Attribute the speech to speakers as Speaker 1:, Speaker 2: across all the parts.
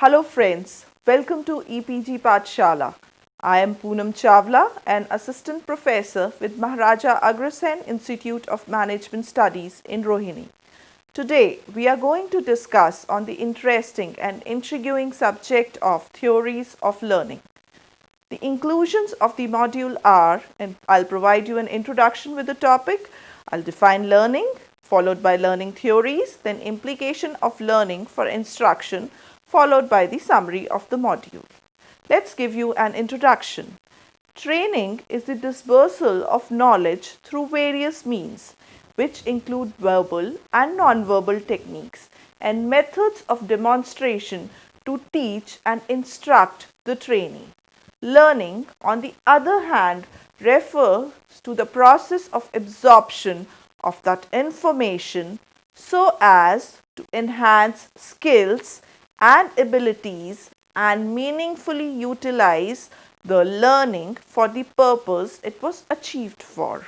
Speaker 1: Hello friends, welcome to EPG Pathshala. I am Poonam Chawla, an assistant professor with Maharaja Agrasen Institute of Management Studies in Rohini. Today we are going to discuss on the interesting and intriguing subject of theories of learning. The inclusions of the module are, and I'll provide you an introduction with the topic. I'll define learning, followed by learning theories, then implication of learning for instruction, followed by the summary of the module. Let's give you an introduction. Training is the dispersal of knowledge through various means, which include verbal and non-verbal techniques and methods of demonstration to teach and instruct the trainee. Learning, on the other hand, refers to the process of absorption of that information so as to enhance skills and abilities and meaningfully utilize the learning for the purpose it was achieved for.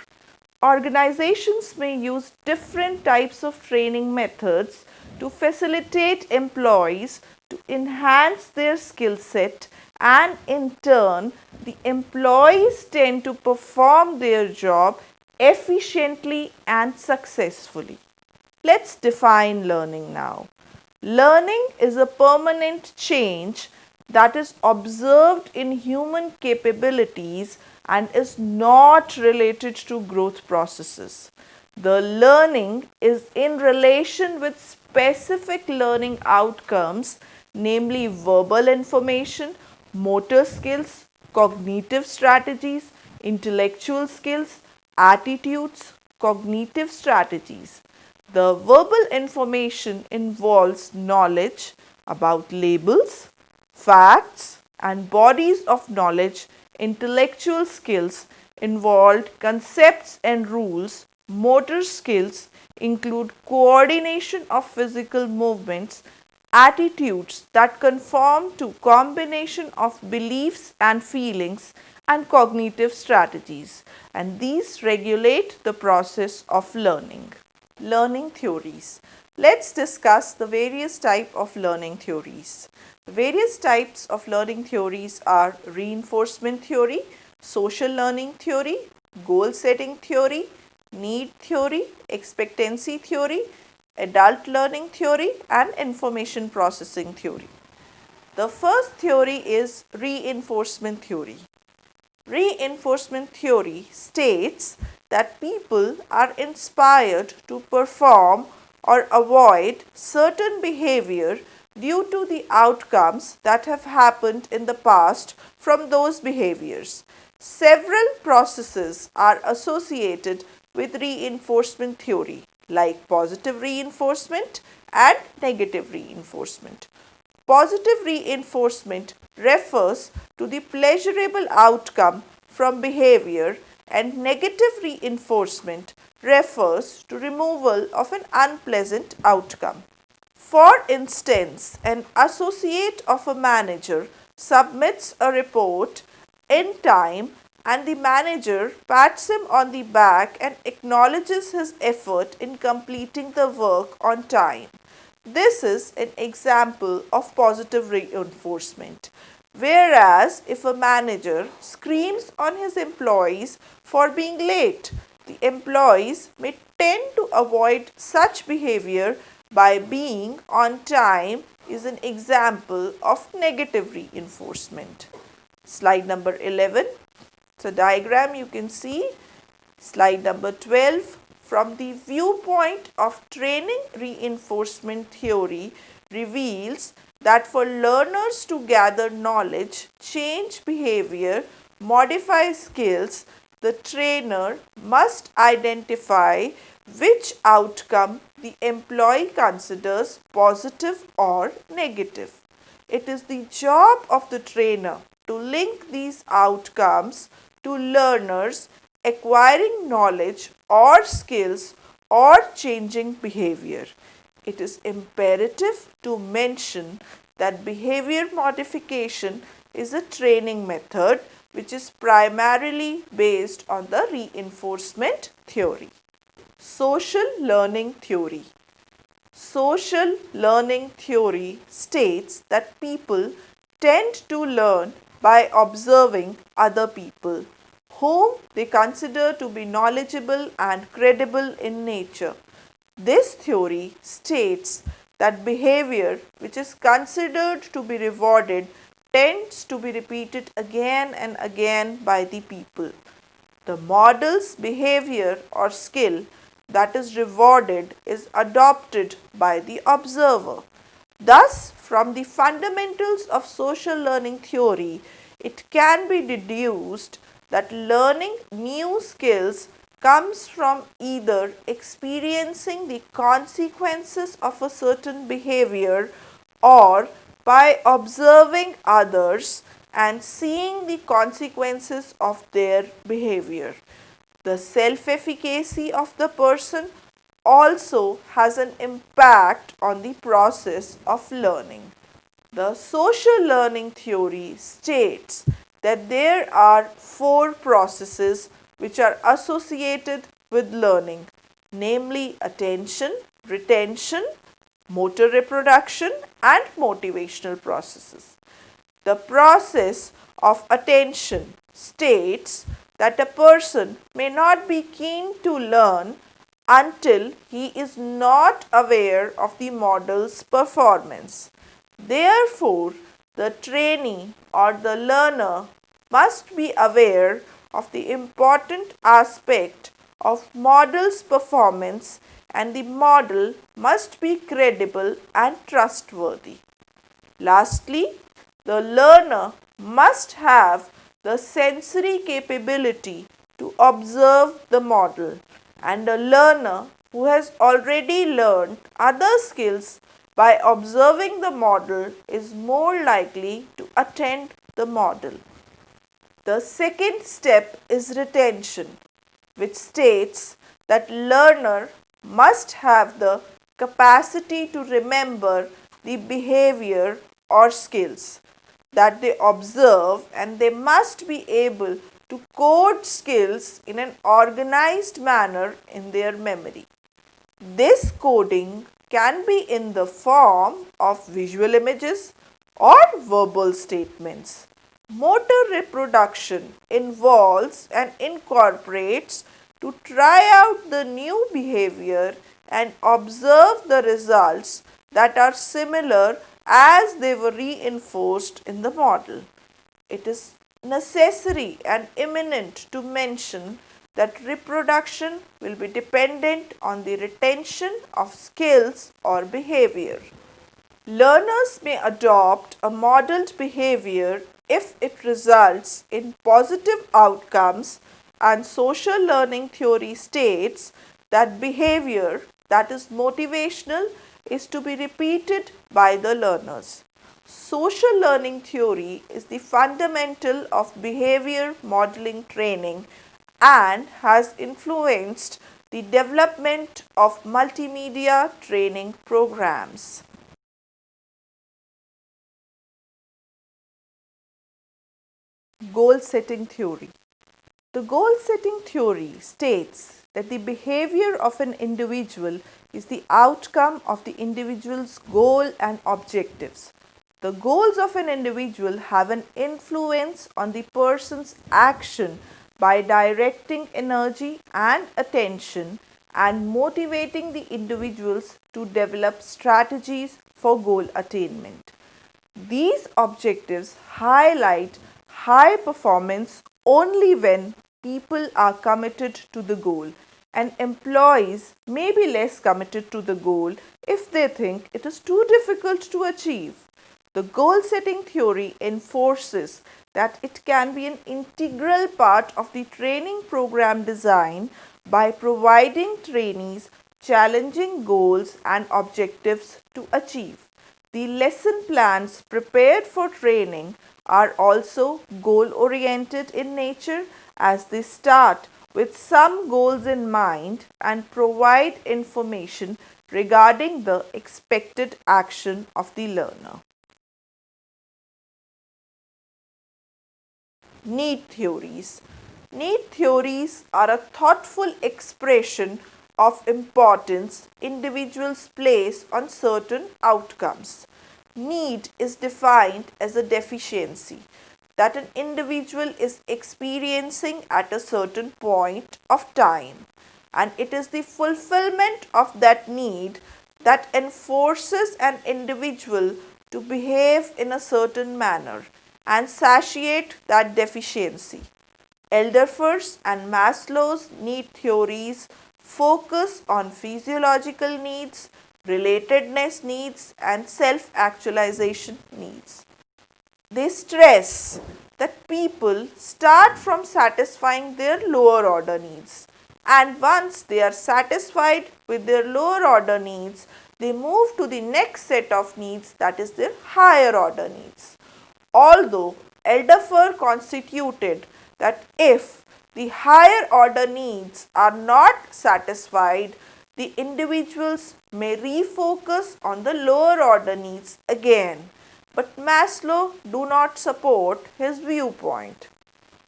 Speaker 1: Organizations may use different types of training methods to facilitate employees to enhance their skill set, and in turn the employees tend to perform their job efficiently and successfully. Let's define learning now. Learning is a permanent change that is observed in human capabilities and is not related to growth processes. The learning is in relation with specific learning outcomes, namely verbal information, motor skills, cognitive strategies, intellectual skills, attitudes, cognitive strategies. The verbal information involves knowledge about labels, facts, and bodies of knowledge. Intellectual skills involved concepts and rules. Motor skills include coordination of physical movements, attitudes that conform to combination of beliefs and feelings, and cognitive strategies, and these regulate the process of learning. Learning theories. Let's discuss the various types of learning theories. The various types of learning theories are reinforcement theory, social learning theory, goal setting theory, need theory, expectancy theory, adult learning theory, and information processing theory. The first theory is reinforcement theory. Reinforcement theory states that people are inspired to perform or avoid certain behavior due to the outcomes that have happened in the past from those behaviors. Several processes are associated with reinforcement theory, like positive reinforcement and negative reinforcement. Positive reinforcement refers to the pleasurable outcome from behavior, and negative reinforcement refers to removal of an unpleasant outcome. For instance, an associate of a manager submits a report in time and the manager pats him on the back and acknowledges his effort in completing the work on time. This is an example of positive reinforcement. Whereas if a manager screams on his employees for being late, the employees may tend to avoid such behavior by being on time is an example of negative reinforcement. Slide number 11. It's a diagram you can see. Slide number 12. From the viewpoint of training, reinforcement theory reveals that for learners to gather knowledge, change behavior, modify skills, the trainer must identify which outcome the employee considers positive or negative. It is the job of the trainer to link these outcomes to learners acquiring knowledge or skills or changing behavior. It is imperative to mention that behavior modification is a training method which is primarily based on the reinforcement theory. Social learning theory. social learning theory states that people tend to learn by observing other people, whom they consider to be knowledgeable and credible in nature. This theory states that behavior which is considered to be rewarded tends to be repeated again and again by the people. The model's behavior or skill that is rewarded is adopted by the observer. Thus, from the fundamentals of social learning theory, it can be deduced that learning new skills comes from either experiencing the consequences of a certain behavior or by observing others and seeing the consequences of their behavior. The self-efficacy of the person also has an impact on the process of learning. The social learning theory states that there are four processes which are associated with learning, namely attention, retention, motor reproduction, and motivational processes. The process of attention states that a person may not be keen to learn until he is not aware of the model's performance. Therefore, the trainee or the learner must be aware of the important aspect of model's performance, and the model must be credible and trustworthy. Lastly, the learner must have the sensory capability to observe the model, and a learner who has already learned other skills by observing the model is more likely to attend the model. The second step is retention, which states that learner must have the capacity to remember the behavior or skills that they observe, and they must be able to code skills in an organized manner in their memory. This coding can be in the form of visual images or verbal statements. Motor reproduction involves and incorporates to try out the new behavior and observe the results that are similar as they were reinforced in the model. It is necessary and imminent to mention that reproduction will be dependent on the retention of skills or behavior. Learners may adopt a modeled behavior if it results in positive outcomes, and social learning theory states that behavior that is motivational is to be repeated by the learners. Social learning theory is the fundamental of behavior modeling training and has influenced the development of multimedia training programs. Goal setting theory. The goal setting theory states that the behavior of an individual is the outcome of the individual's goal and objectives. The goals of an individual have an influence on the person's action by directing energy and attention and motivating the individuals to develop strategies for goal attainment. These objectives highlight high performance only when people are committed to the goal, and employees may be less committed to the goal if they think it is too difficult to achieve. The goal setting theory enforces that it can be an integral part of the training program design by providing trainees challenging goals and objectives to achieve. The lesson plans prepared for training are also goal-oriented in nature, as they start with some goals in mind and provide information regarding the expected action of the learner. Need theories. Need theories are a thoughtful expression of importance individuals place on certain outcomes. Need is defined as a deficiency that an individual is experiencing at a certain point of time, and it is the fulfillment of that need that enforces an individual to behave in a certain manner and satiate that deficiency. Elderfors and Maslow's need theories focus on physiological needs, relatedness needs, and self actualization needs. They stress that people start from satisfying their lower order needs, and once they are satisfied with their lower order needs, they move to the next set of needs, that is their higher order needs. Although Elderfer constituted that if the higher order needs are not satisfied, the individuals may refocus on the lower order needs again. But Maslow do not support his viewpoint.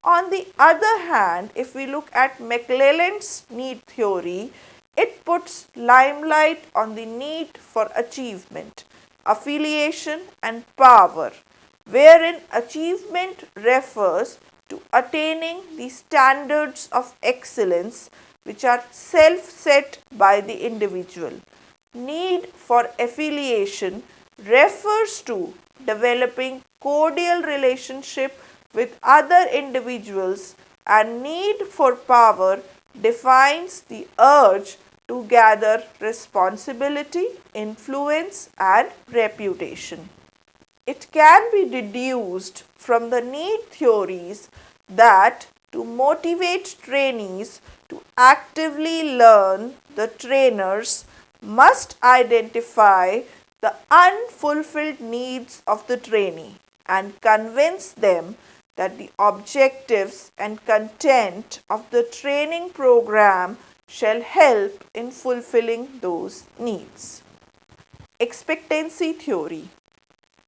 Speaker 1: On the other hand, if we look at McClelland's need theory, it puts limelight on the need for achievement, affiliation and power, wherein achievement refers to attaining the standards of excellence which are self-set by the individual. Need for affiliation refers to developing cordial relationship with other individuals, and need for power defines the urge to gather responsibility, influence and reputation. It can be deduced from the need theories that to motivate trainees to actively learn, the trainers must identify the unfulfilled needs of the trainee and convince them that the objectives and content of the training program shall help in fulfilling those needs. Expectancy theory.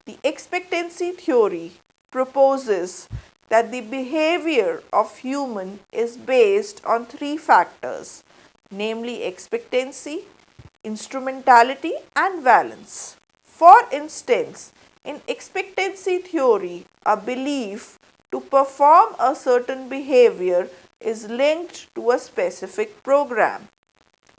Speaker 1: The expectancy theory proposes that the behavior of human is based on three factors, namely expectancy, instrumentality and valence. For instance, in expectancy theory, a belief to perform a certain behavior is linked to a specific program.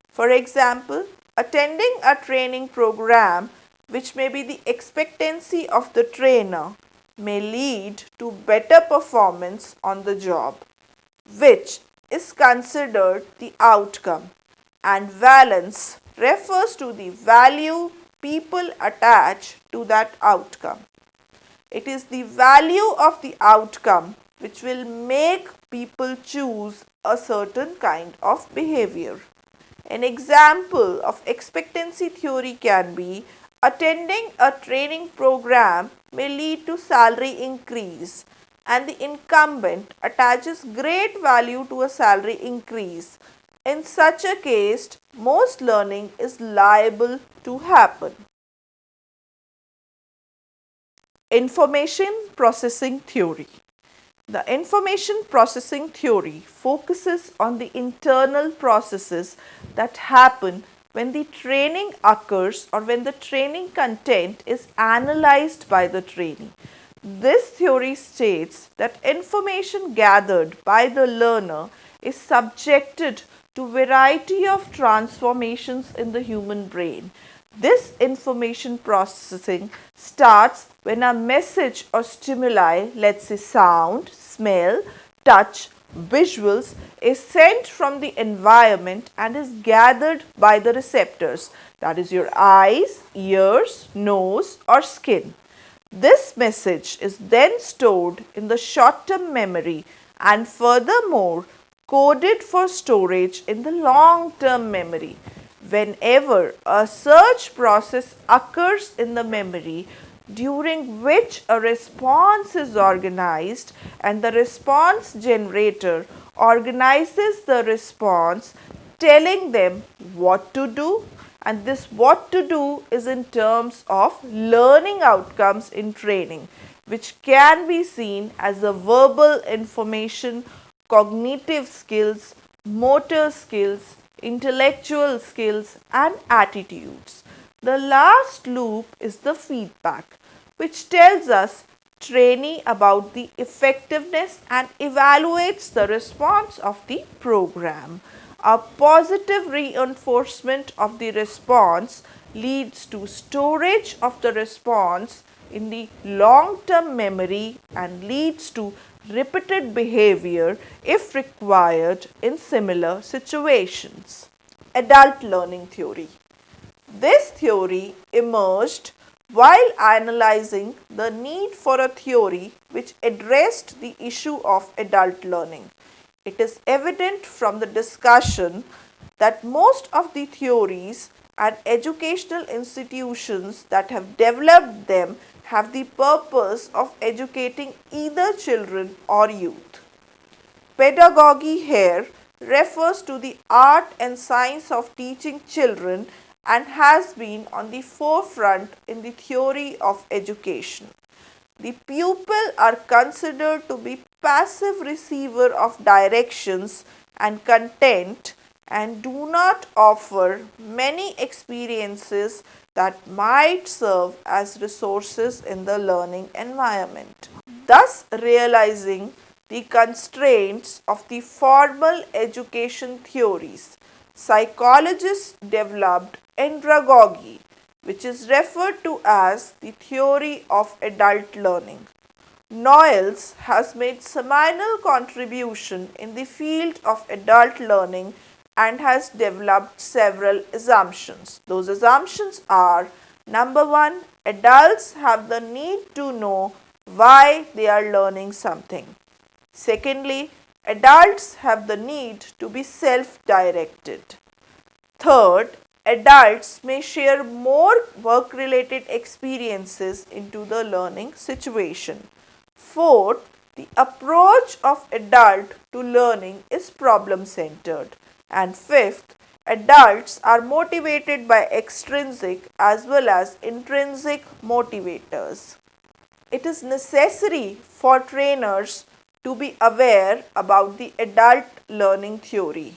Speaker 1: For example, attending a training program, which may be the expectancy of the trainer, may lead to better performance on the job, which is considered the outcome, and valence refers to the value people attach to that outcome. It is the value of the outcome which will make people choose a certain kind of behavior. An example of expectancy theory can be attending a training program may lead to salary increase, and the incumbent attaches great value to a salary increase. In such a case, most learning is liable to happen. Information processing theory. The information processing theory focuses on the internal processes that happen when the training occurs or when the training content is analyzed by the trainee. This theory states that information gathered by the learner is subjected to variety of transformations in the human brain. This information processing starts when a message or stimuli, let's say sound, smell, touch, visuals, is sent from the environment and is gathered by the receptors, that is your eyes, ears, nose or skin. This message is then stored in the short-term memory and furthermore coded for storage in the long-term memory. Whenever a search process occurs in the memory during which a response is organized and the response generator organizes the response telling them what to do, and this what to do is in terms of learning outcomes in training, which can be seen as a verbal information, cognitive skills, motor skills, intellectual skills, and attitudes. The last loop is the feedback, which tells us trainee about the effectiveness and evaluates the response of the program. A positive reinforcement of the response leads to storage of the response in the long term memory and leads to repeated behavior if required in similar situations. Adult learning theory. This theory emerged while analyzing the need for a theory which addressed the issue of adult learning. It is evident from the discussion that most of the theories and educational institutions that have developed them have the purpose of educating either children or youth. Pedagogy here refers to the art and science of teaching children and has been on the forefront in the theory of education. The pupil are considered to be passive receiver of directions and content and do not offer many experiences that might serve as resources in the learning environment. Thus, realizing the constraints of the formal education theories, psychologists developed andragogy, which is referred to as the theory of adult learning. Noyles has made seminal contribution in the field of adult learning and has developed several assumptions. Those assumptions are: number one, adults have the need to know why they are learning something. Secondly, adults have the need to be self-directed. Third, adults may share more work-related experiences into the learning situation. Fourth, the approach of adult to learning is problem-centered. And fifth, adults are motivated by extrinsic as well as intrinsic motivators. It is necessary for trainers to be aware about the adult learning theory.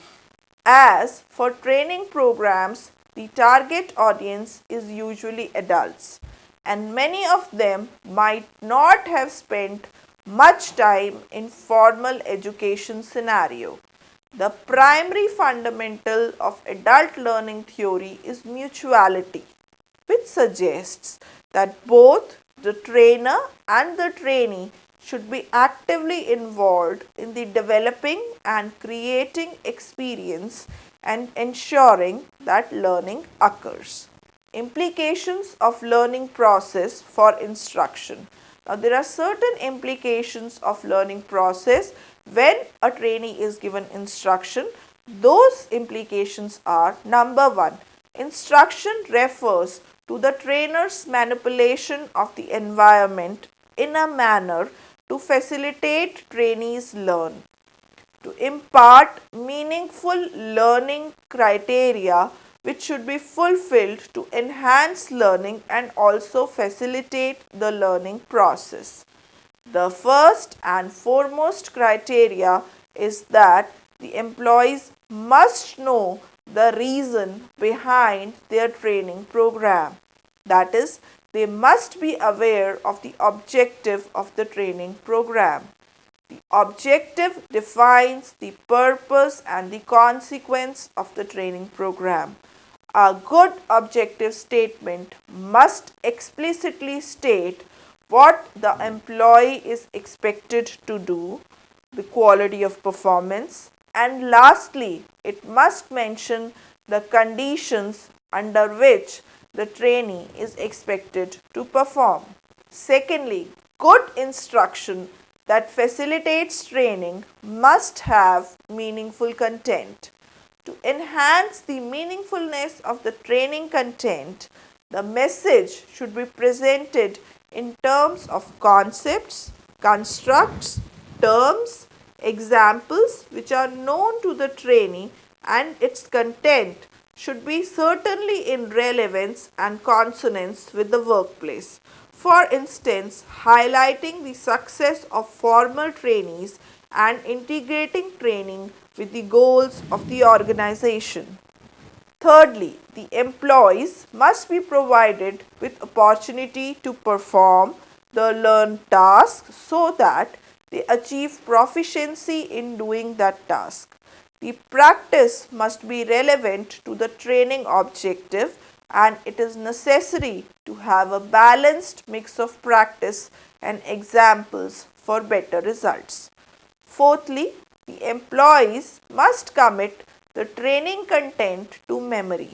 Speaker 1: As for training programs, the target audience is usually adults, and many of them might not have spent much time in formal education scenario. The primary fundamental of adult learning theory is mutuality, which suggests that both the trainer and the trainee should be actively involved in the developing and creating experience and ensuring that learning occurs. Implications of learning process for instruction. Now, there are certain implications of learning process when a trainee is given instruction. Those implications are: number one, instruction refers to the trainer's manipulation of the environment in a manner to facilitate trainees learn, to impart meaningful learning criteria which should be fulfilled to enhance learning and also facilitate the learning process. The first and foremost criteria is that the employees must know the reason behind their training program. That is, they must be aware of the objective of the training program. The objective defines the purpose and the consequence of the training program. A good objective statement must explicitly state what the employee is expected to do, the quality of performance, and lastly, it must mention the conditions under which the trainee is expected to perform. Secondly, good instruction that facilitates training must have meaningful content. To enhance the meaningfulness of the training content, the message should be presented in terms of concepts, constructs, terms, examples which are known to the trainee, and its content should be certainly in relevance and consonance with the workplace. For instance, highlighting the success of formal trainees and integrating training with the goals of the organization. Thirdly, the employees must be provided with opportunity to perform the learned task so that they achieve proficiency in doing that task. The practice must be relevant to the training objective, and it is necessary to have a balanced mix of practice and examples for better results. Fourthly, the employees must commit the training content to memory,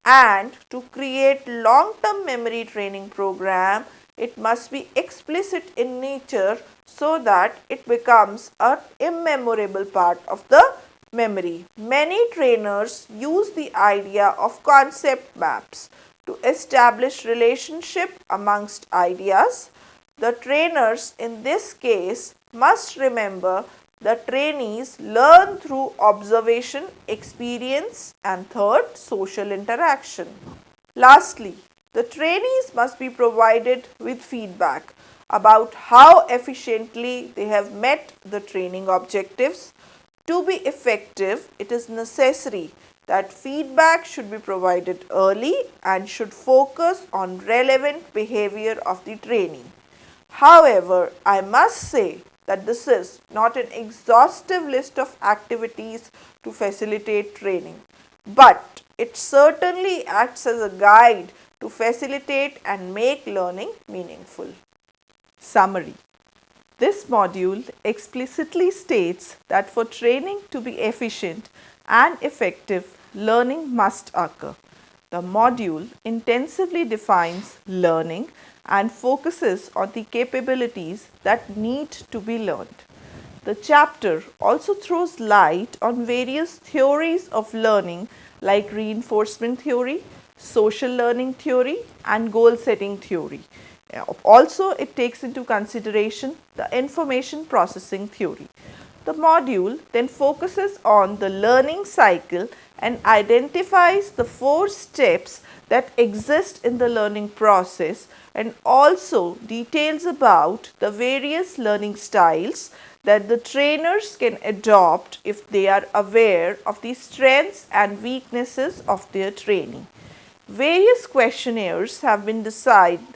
Speaker 1: and to create long-term memory training program, it must be explicit in nature so that it becomes an immemorable part of the memory. Many trainers use the idea of concept maps to establish relationship amongst ideas. The trainers in this case must remember the trainees learn through observation, experience, and third, social interaction. Lastly, the trainees must be provided with feedback about how efficiently they have met the training objectives. To be effective, it is necessary that feedback should be provided early and should focus on relevant behavior of the trainee. However, I must say that this is not an exhaustive list of activities to facilitate training, but it certainly acts as a guide to facilitate and make learning meaningful. Summary. This module explicitly states that for training to be efficient and effective, learning must occur. The module intensively defines learning and focuses on the capabilities that need to be learned. The chapter also throws light on various theories of learning like reinforcement theory, social learning theory, and goal setting theory. Also, it takes into consideration the information processing theory. The module then focuses on the learning cycle and identifies the 4 steps that exist in the learning process, and also details about the various learning styles that the trainers can adopt if they are aware of the strengths and weaknesses of their trainee. Various questionnaires have been designed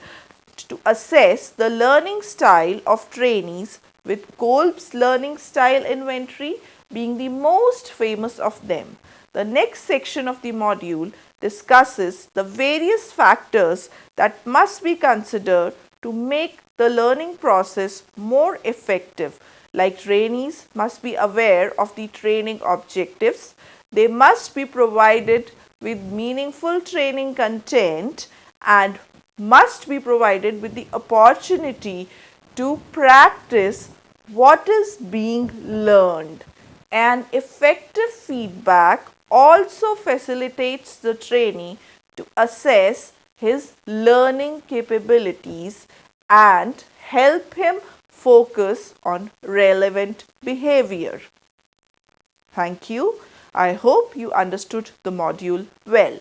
Speaker 1: to assess the learning style of trainees, with Kolb's learning style inventory being the most famous of them. The next section of the module discusses the various factors that must be considered to make the learning process more effective. Like trainees must be aware of the training objectives, they must be provided with meaningful training content, and must be provided with the opportunity to practice what is being learned. And effective feedback also facilitates the trainee to assess his learning capabilities and help him focus on relevant behavior. Thank you. I hope you understood the module well.